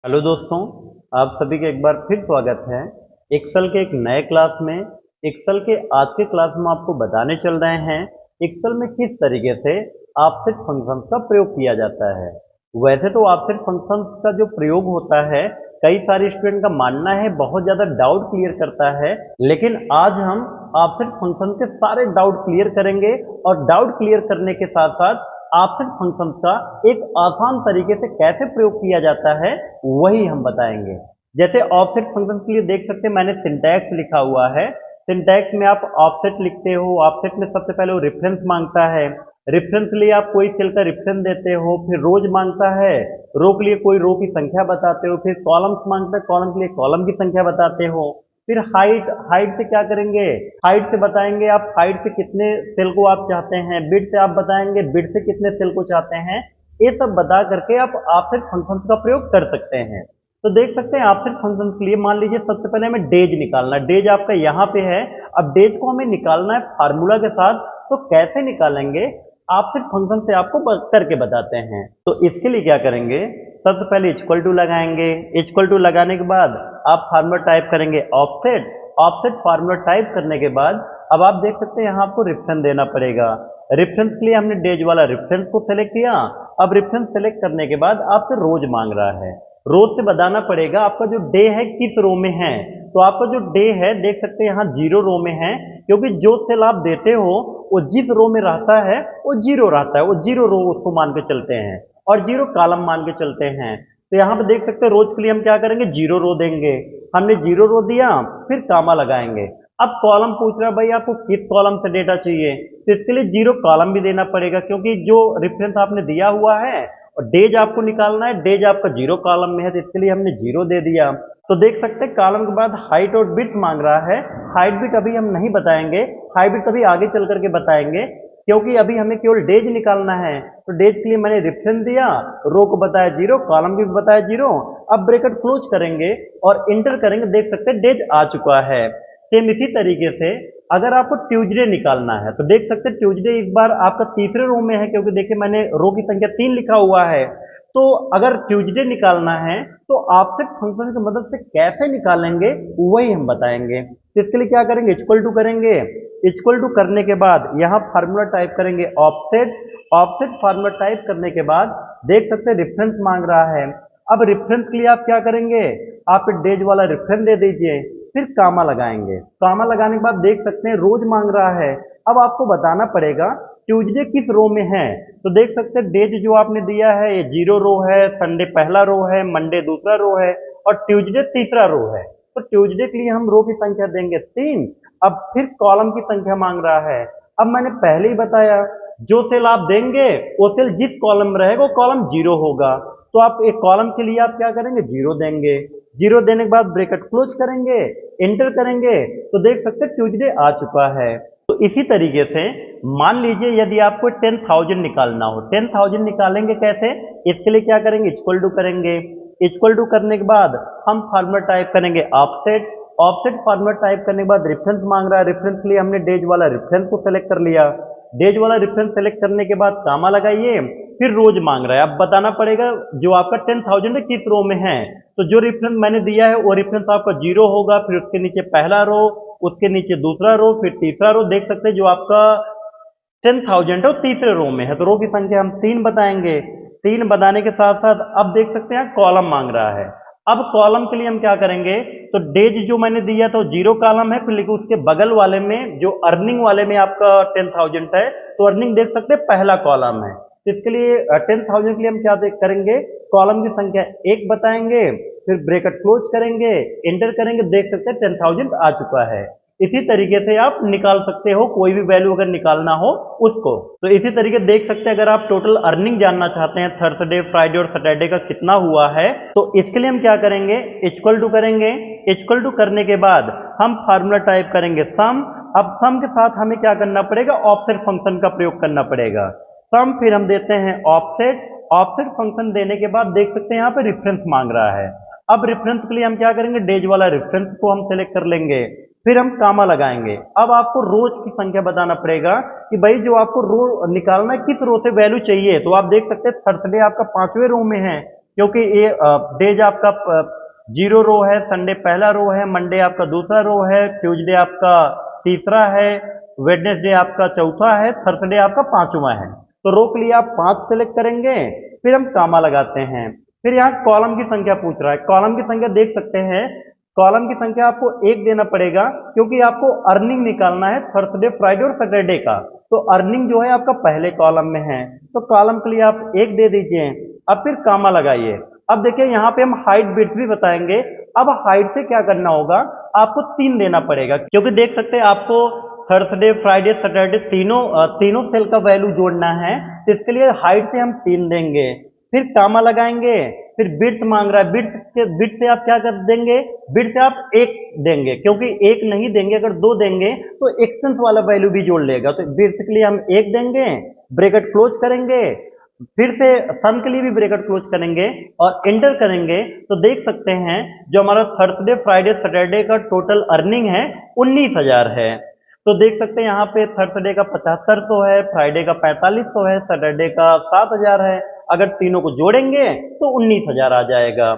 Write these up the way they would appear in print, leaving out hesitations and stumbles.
Hello दोस्तों, आप सभी का एक बार फिर स्वागत है। एक्सेल के एक नए क्लास में। एक्सेल के आज के क्लास में आपको बताने चल रहे हैं एक्सेल में किस तरीके से ऑफसेट फंक्शंस का प्रयोग किया जाता है। वैसे तो ऑफसेट फंक्शंस का जो प्रयोग होता है, कई सारे स्टूडेंट का मानना है बहुत ज़्यादा डाउट क्लियर करता है, लेकिन आज हम ऑफसेट फंक्शन के सारे डाउट क्लियर करेंगे और डाउट क्लियर करने के साथ साथ ऑफसेट फंक्शन का एक आसान तरीके से कैसे प्रयोग किया जाता है वही हम बताएंगे। जैसे ऑफसेट फंक्शन के लिए देख सकते हैं मैंने सिंटैक्स लिखा हुआ है। सिंटैक्स में आप ऑफसेट लिखते हो, ऑफसेट में सबसे पहले वो रेफरेंस मांगता है। रेफरेंस के लिए आप कोई सेल का रेफरेंस देते हो, फिर रोज मांगता है, रो के लिए कोई रो की संख्या बताते हो, फिर कॉलम्स मांगता है, कॉलम के लिए कॉलम की संख्या बताते हो। फिर हाइट, हाइट से क्या करेंगे, हाइट से बताएंगे आप हाइट से कितने सेल को आप चाहते हैं, बिड से आप बताएंगे बिड से कितने सेल को चाहते हैं। ये सब बता करके आप ऑफसेट फंक्शन का प्रयोग कर सकते हैं। तो देख सकते हैं ऑफसेट फंक्शन के लिए मान लीजिए सबसे पहले हमें डेज निकालना है। डेज आपका यहाँ पे है। अब डेज को हमें निकालना है फार्मूला के साथ। तो कैसे निकालेंगे, ऑफसेट फंक्शन से आपको करके बताते हैं। तो इसके लिए क्या करेंगे, सबसे पहले इक्वल टू लगाएंगे। इक्वल टू लगाने के बाद आप फार्मूला टाइप करेंगे ऑफसेट। ऑफसेट फार्मूला टाइप करने के बाद अब आप देख सकते हैं यहाँ आपको रेफरेंस देना पड़ेगा। रेफरेंस के लिए हमने डेज वाला रेफरेंस को सेलेक्ट किया। अब रेफरेंस सेलेक्ट करने के बाद आपसे रोज मांग रहा है। रोज से बताना पड़ेगा आपका जो डे है किस रो में है। तो आपका जो डे है देख सकते हैं यहाँ 0 रो में है, क्योंकि जो सेल आप देते हो वो जिस रो में रहता है वो 0 रहता है, वो 0 रो उसको मान के चलते हैं और 0 कॉलम मान के चलते हैं। तो यहाँ पे देख सकते हैं रोज के लिए हम क्या करेंगे, 0 रो देंगे। हमने 0 रो दिया, फिर कामा लगाएंगे। अब कॉलम पूछ रहा है भाई आपको किस कॉलम से डेटा चाहिए, तो इसके लिए 0 कॉलम भी देना पड़ेगा, क्योंकि जो रेफरेंस आपने दिया हुआ है और डेज आपको निकालना है, डेज आपका 0 कॉलम में है, तो इसके लिए हमने 0 दे दिया। तो देख सकते हैं कॉलम के बाद हाइट और बिट मांग रहा है। हाइट बिट अभी हम नहीं बताएंगे, हाइट बिट अभी आगे चल करके बताएंगे, क्योंकि अभी हमें केवल डेज निकालना है। तो डेज के लिए मैंने रेफरेंस दिया, रो को बताया 0, कॉलम भी बताया 0। अब ब्रैकेट क्लोज करेंगे और इंटर करेंगे, देख सकते हैं डेज आ चुका है। सेम इसी तरीके से अगर आपको ट्यूजडे निकालना है तो देख सकते हैं ट्यूजडे इस बार आपका तीसरे रो में है, क्योंकि देखिए मैंने रो की संख्या 3 लिखा हुआ है। तो अगर ट्यूजडे निकालना है तो ऑफसेट फंक्शन की मदद से कैसे निकालेंगे वही हम बताएंगे। तो इसके लिए क्या करेंगे, इक्वल टू करेंगे। इक्वल टू करने के बाद यहाँ फार्मूला टाइप करेंगे ऑफसेट। ऑफसेट फार्मूला टाइप करने के बाद देख सकते हैं रेफरेंस मांग रहा है। अब रेफरेंस के लिए आप क्या करेंगे, आप डेज वाला रेफरेंस दे दीजिए, फिर कामा लगाएंगे। कामा लगाने के बाद देख सकते हैं रोज मांग रहा है। अब आपको बताना पड़ेगा ट्यूजडे किस रो में है। तो देख सकते हैं डेज जो आपने दिया है ये 0 रो है, संडे पहला रो है, मंडे दूसरा रो है और ट्यूजडे तीसरा रो है। तो ट्यूजडे के लिए हम रो की संख्या देंगे 3। अब फिर कॉलम की संख्या मांग रहा है। अब मैंने पहले ही बताया जो सेल आप देंगे वो सेल जिस कॉलम में रहेगा वो कॉलम 0 होगा। तो आप एक कॉलम के लिए आप क्या करेंगे, 0 देंगे। 0 देने के बाद ब्रैकेट क्लोज करेंगे, एंटर करेंगे, तो देख सकते हैं ट्यूजडे आ चुका है। तो इसी तरीके से मान लीजिए यदि आपको 10,000 निकालना हो, 10,000 निकालेंगे कैसे, इसके लिए क्या करेंगे, इक्वल टू करेंगे। इक्वल टू करने के बाद हम फार्मूला टाइप करेंगे ऑफसेट। ऑफसेट फार्मूला टाइप करने के बाद रेफरेंस मांग रहा है। रेफरेंस के लिए हमने डेज वाला रेफरेंस को सेलेक्ट कर लिया। डेज वाला रेफरेंस सेलेक्ट करने के बाद कामा लगाइए, फिर रोज मांग रहा है। अब बताना पड़ेगा जो आपका 10,000 है किस रो में है। तो जो रेफरेंस मैंने दिया है वो रेफरेंस आपका 0 होगा, फिर उसके नीचे पहला रो, उसके नीचे दूसरा रो, फिर तीसरा रो। देख सकते हैं जो आपका 10,000 है वो तीसरे रो में है, तो रो की संख्या हम 3 बताएंगे। 3 बताने के साथ साथ अब देख सकते हैं कॉलम मांग रहा है। अब कॉलम के लिए हम क्या करेंगे, तो डेज जो मैंने दिया था 0 कॉलम है, फिर लेकिन उसके बगल वाले में जो अर्निंग वाले में आपका 10,000 है, तो अर्निंग देख सकते हैं पहला कॉलम है। तो इसके लिए 10,000 के लिए हम क्या करेंगे, कॉलम की संख्या 1 बताएंगे, फिर ब्रैकेट क्लोज करेंगे, एंटर करेंगे, देख सकते हैं 10,000 आ चुका है। इसी तरीके से आप निकाल सकते हो कोई भी वैल्यू अगर निकालना हो उसको। तो इसी तरीके देख सकते हैं अगर आप टोटल अर्निंग जानना चाहते हैं थर्सडे, फ्राइडे और सैटरडे का कितना हुआ है, तो इसके लिए हम क्या करेंगे, इक्वल टू करेंगे। इक्वल टू करने के बाद हम फार्मूला टाइप करेंगे सम। अब सम के साथ हमें क्या करना पड़ेगा, ऑफसेट फंक्शन का प्रयोग करना पड़ेगा। सम फिर हम देते हैं ऑफसेट। ऑफसेट फंक्शन देने के बाद देख सकते हैं यहाँ पे रेफरेंस मांग रहा है। अब रेफरेंस के लिए हम क्या करेंगे, डेज वाला रेफरेंस को हम सेलेक्ट कर लेंगे, फिर हम कामा लगाएंगे। अब आपको रोज की संख्या बताना पड़ेगा कि भाई जो आपको रो निकालना है किस रो से वैल्यू चाहिए। तो आप देख सकते हैं थर्सडे आपका 5वें रो में है, क्योंकि ये डेज आपका जीरो रो है, संडे पहला रो है, मंडे आपका दूसरा रो है, ट्यूसडे आपका तीसरा है, वेडनेसडे आपका चौथा है, थर्सडे आपका पांचवा है। तो रो के लिए आप 5 सेलेक्ट करेंगे, फिर हम कामा लगाते हैं। फिर यहाँ कॉलम की संख्या पूछ रहा है। कॉलम की संख्या देख सकते हैं, कॉलम की संख्या आपको 1 देना पड़ेगा, क्योंकि आपको अर्निंग निकालना है थर्सडे, फ्राइडे और सैटरडे का। तो अर्निंग जो है आपका पहले कॉलम में है, तो कॉलम के लिए आप 1 दे दीजिए। अब फिर कामा लगाइए। अब देखिए यहाँ पे हम हाइट विड्थ भी बताएंगे। अब हाइट से क्या करना होगा, आपको 3 देना पड़ेगा, क्योंकि देख सकते हैं आपको थर्सडे, फ्राइडे, सैटरडे तीनों सेल का वैल्यू जोड़ना है। तो इसके लिए हाइट से हम 3 देंगे, फिर कामा लगाएंगे। फिर बिट्स मांग रहा है, बिट से आप क्या कर देंगे, बिट से आप 1 देंगे, क्योंकि 1 नहीं देंगे, अगर 2 देंगे तो एक्सटेंस वाला वैल्यू भी जोड़ लेगा। तो बिट्स के लिए हम 1 देंगे, ब्रैकेट क्लोज करेंगे, फिर से सम के लिए भी ब्रैकेट क्लोज करेंगे और एंटर करेंगे। तो देख सकते हैं जो हमारा थर्सडे, फ्राइडे, सैटरडे का टोटल अर्निंग है 19,000 है। तो देख सकते हैं यहाँ पे थर्सडे का 7500 है, फ्राइडे का 4500 है, सैटरडे का 7000 है। अगर तीनों को जोड़ेंगे तो 19,000 आ जाएगा।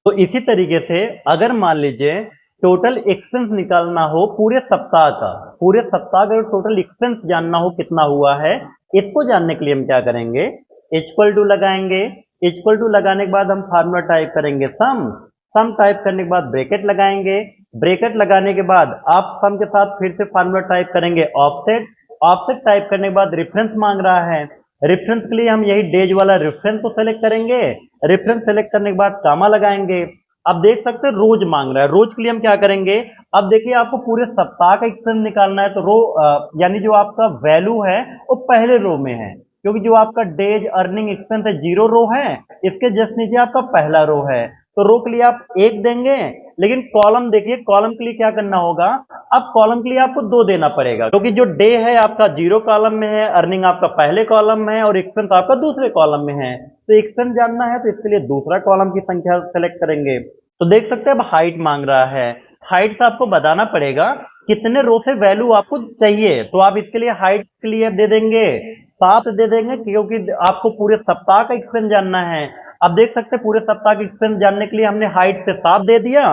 तो इसी तरीके से अगर मान लीजिए टोटल एक्सपेंस निकालना हो पूरे सप्ताह का, पूरे सप्ताह का टोटल एक्सपेंस जानना हो कितना हुआ है, इसको जानने के लिए हम क्या करेंगे, इक्वल टू लगाएंगे। इक्वल टू लगाने के बाद हम फार्मूला टाइप करेंगे सम टाइप करने के बाद ब्रैकेट लगाएंगे। ब्रैकेट लगाने के बाद आप सम के साथ फिर से फार्मूला टाइप करेंगे ऑफसेट। ऑफसेट टाइप करने के बाद रेफरेंस मांग रहा है। रेफरेंस के लिए हम यही डेज वाला रेफरेंस को सेलेक्ट करेंगे। रेफरेंस सेलेक्ट करने के बाद कामा लगाएंगे। अब देख सकते हैं रोज मांग रहा है, रोज के लिए हम क्या करेंगे, अब देखिए आपको पूरे सप्ताह का एक्सपेंस निकालना है, तो रो यानी जो आपका वैल्यू है वो पहले रो में है, क्योंकि जो आपका डेज अर्निंग एक्सपेंस है जीरो रो है, इसके जस्ट नीचे आपका पहला रो है। तो रो के लिए आप 1 देंगे, लेकिन कॉलम देखिए, कॉलम के लिए क्या करना होगा, अब कॉलम के लिए आपको 2 देना पड़ेगा, क्योंकि जो डे है आपका जीरो कॉलम में है, अर्निंग आपका पहले कॉलम में है और एक्सपेंस आपका दूसरे कॉलम में है। तो एक्सपेंस जानना है तो इसके लिए दूसरा कॉलम की संख्या सेलेक्ट करेंगे। तो देख सकते हैं अब हाइट मांग रहा है। हाइट से आपको बताना पड़ेगा कितने रो से वैल्यू आपको चाहिए। तो आप इसके लिए हाइट के लिए दे देंगे 7 दे देंगे, क्योंकि आपको पूरे सप्ताह का एक्सपेंस जानना है। अब देख सकते हैं पूरे सप्ताह का एक्सपेंस जानने के लिए हमने हाइट से 7 दे दिया।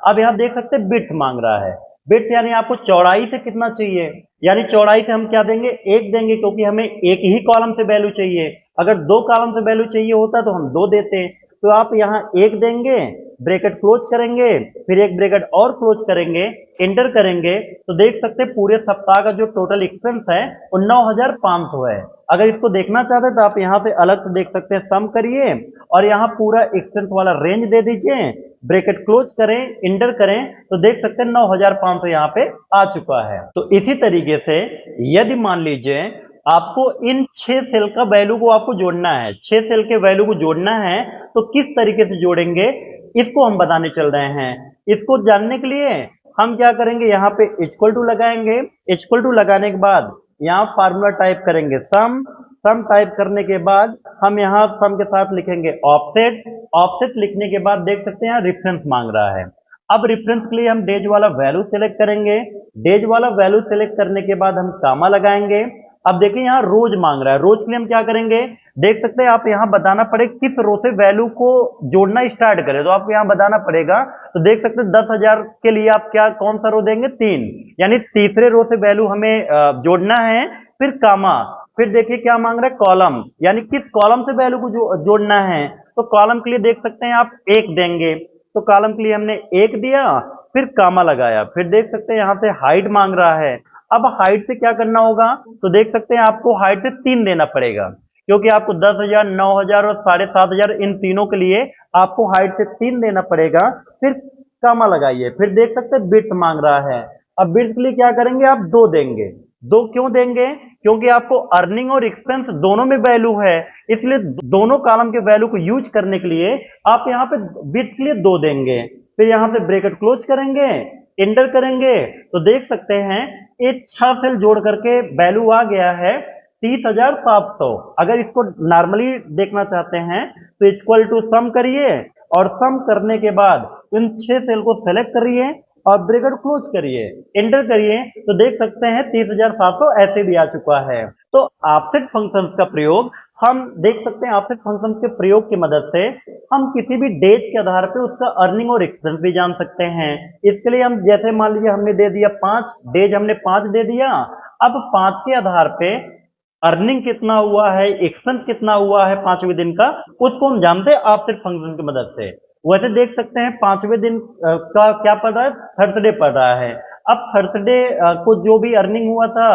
अब यहाँ देख सकते हैं बिट्स मांग रहा है। बिट्स यानी आपको चौड़ाई से कितना चाहिए, यानी चौड़ाई से हम क्या देंगे, 1 देंगे, क्योंकि हमें एक ही कॉलम से वैल्यू चाहिए। अगर 2 कॉलम से वैल्यू चाहिए होता तो हम 2 देते। तो आप यहाँ 1 देंगे, ब्रैकेट क्लोज करेंगे, फिर एक ब्रैकेट और क्लोज करेंगे, एंटर करेंगे। तो देख सकते हैं पूरे सप्ताह का जो टोटल एक्सपेंस है वो 9,500 है। अगर इसको देखना चाहते हैं तो आप यहाँ से अलग से देख सकते हैं, सम करिए और यहाँ पूरा एक्सपेंस वाला रेंज दे दीजिए, ब्रैकेट क्लोज करें, एंटर करें। तो देख सकते हैं 9,500 यहाँ पे आ चुका है। तो इसी तरीके से यदि मान लीजिए आपको इन 6 सेल का वैल्यू को आपको जोड़ना है, 6 सेल के वैल्यू को जोड़ना है, तो किस तरीके से जोड़ेंगे इसको हम बताने चल रहे हैं। इसको जानने के लिए हम क्या करेंगे, यहाँ पे इक्वल टू लगाएंगे। इक्वल टू लगाने के बाद यहाँ फार्मूला टाइप करेंगे सम टाइप करने के बाद हम यहाँ सम के साथ लिखेंगे ऑफसेट। ऑफसेट लिखने के बाद देख सकते हैं यहाँ रेफरेंस मांग रहा है। अब रेफरेंस के लिए हम डेज वाला वैल्यू सेलेक्ट करेंगे। डेज वाला वैल्यू सेलेक्ट करने के बाद हम कामा लगाएंगे। अब देखिए यहाँ रोज मांग रहा है, रोज के लिए हम क्या करेंगे, देख सकते हैं आप यहाँ बताना पड़ेगा किस रो से वैल्यू को जोड़ना स्टार्ट करें। तो आपको यहाँ बताना पड़ेगा। तो देख सकते हैं 10,000 के लिए आप क्या कौन सा रो देंगे, 3, यानी तीसरे रो से वैल्यू हमें जोड़ना है। फिर कामा, फिर देखिए क्या मांग रहा है, कॉलम, यानी किस कॉलम से वैल्यू को जोड़ना है। तो कॉलम के लिए देख सकते हैं आप 1 देंगे। तो कॉलम के लिए हमने 1 दिया, फिर कामा लगाया। फिर देख सकते हैं यहाँ से हाइट मांग रहा है। अब हाइट से क्या करना होगा, तो देख सकते हैं आपको हाइट से 3 देना पड़ेगा, क्योंकि आपको 10,000, 9,000 और 7,500 इन तीनों के लिए आपको हाइट से 3 देना पड़ेगा। फिर कामा लगाइए। फिर देख सकते हैं बिट्स मांग रहा है। अब बिट्स के लिए क्या करेंगे, आप 2 देंगे। 2 क्यों देंगे, क्योंकि आपको अर्निंग और एक्सपेंस दोनों में वैल्यू है, इसलिए दोनों कॉलम के वैल्यू को यूज करने के लिए आप यहाँ पे बिट्स के लिए 2 देंगे। फिर यहाँ से ब्रैकेट क्लोज करेंगे, एंटर करेंगे। तो देख सकते हैं ये 6 सेल जोड़ करके वैल्यू आ गया है 30,700। अगर इसको नॉर्मली देखना चाहते हैं तो इक्वल टू सम करिए और सम करने के बाद इन 6 सेल को सेलेक्ट करिए और ब्रैकेट क्लोज करिए, एंटर करिए। तो देख सकते हैं 30,700 ऐसे भी आ चुका है। तो ऑफसेट फंक्शंस का प्रयोग हम देख सकते हैं ऑफसेट फंक्शन के प्रयोग की मदद से हम किसी भी डेज के आधार पे उसका अर्निंग और एक्सपेंस भी जान सकते हैं। इसके लिए हम जैसे मान लीजिए हमने दे दिया 5 डेज, हमने 5 दे दिया। अब 5 के आधार पे अर्निंग कितना हुआ है, एक्सपेंस कितना हुआ है 5वें दिन का, उसको हम जानते हैं ऑफसेट फंक्शन की मदद से। वैसे देख सकते हैं 5वें दिन का क्या पड़ रहा है, थर्सडे पड़ रहा है। अब थर्सडे को जो भी अर्निंग हुआ था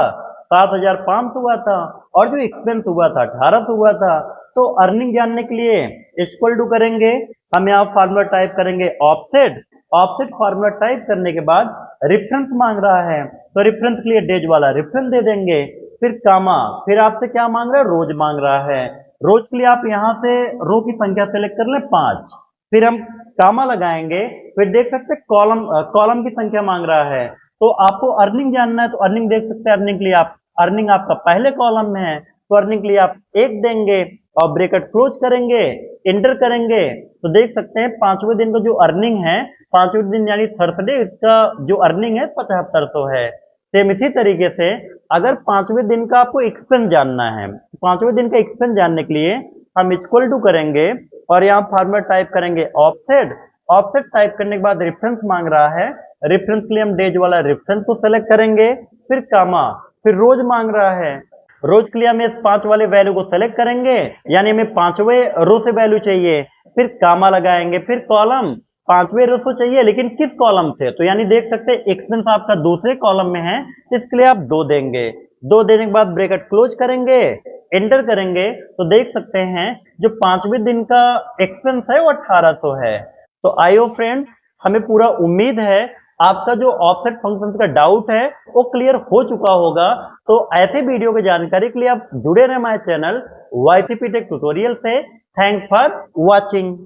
7,500 हुआ था, और जो एक्सपेंस हुआ था 1800 हुआ था। तो अर्निंग जानने के लिए इक्वल टू करेंगे, हम यहाँ फार्मूला टाइप करेंगे ऑफसेट। ऑफसेट फार्मूला टाइप करने के बाद रेफरेंस मांग रहा है, तो रेफरेंस के लिए डेज वाला रेफरेंस दे देंगे। फिर कामा, फिर आपसे क्या मांग रहा है, रोज मांग रहा है। रोज के लिए आप यहाँ से रो की संख्या सेलेक्ट कर लें 5, फिर हम कामा लगाएंगे। फिर देख सकते हैं कॉलम, कॉलम की संख्या मांग रहा है। तो आपको अर्निंग जानना है तो अर्निंग देख सकते हैं, अर्निंग के लिए आप, अर्निंग आपका पहले कॉलम में है तो अर्निंग के लिए आप 1 देंगे और ब्रैकेट क्लोज करेंगे, इंटर करेंगे। तो देख सकते हैं 5वें दिन का जो अर्निंग है, 5वें दिन यानी थर्सडे, इसका जो अर्निंग है 7500 है। सेम इसी तरीके से अगर 5वें दिन का आपको एक्सपेंस जानना है, 5वें दिन का एक्सपेंस जानने के लिए हम इक्वल टू करेंगे और यहाँ फार्मूला टाइप करेंगे ऑफसेट। ऑफसेट टाइप करने के बाद रेफरेंस मांग रहा है, रेफरेंस के लिए हम डेज वाला रेफरेंस को सेलेक्ट करेंगे, फिर कामा, फिर रोज मांग रहा है। रोज के लिए हम इस 5 वाले वैल्यू को सेलेक्ट करेंगे, यानी हमें 5वें रो से वैल्यू चाहिए, फिर कामा लगाएंगे, फिर कॉलम, 5वें रो से चाहिए लेकिन किस कॉलम से, तो यानी देख सकते हैं एक्सपेंस आपका दूसरे कॉलम में है, इसके लिए आप 2 देंगे। 2 देने के बाद ब्रैकेट क्लोज करेंगे, एंटर करेंगे। तो देख सकते हैं जो 5वें दिन का एक्सपेंस है वो 1800 है। तो आइयो फ्रेंड, हमें पूरा उम्मीद है आपका जो ऑफसेट फंक्शन का डाउट है वो क्लियर हो चुका होगा। तो ऐसे वीडियो की जानकारी के लिए आप जुड़े रहे हमारे चैनल वाईसीपी टेक ट्यूटोरियल से। Thanks for watching.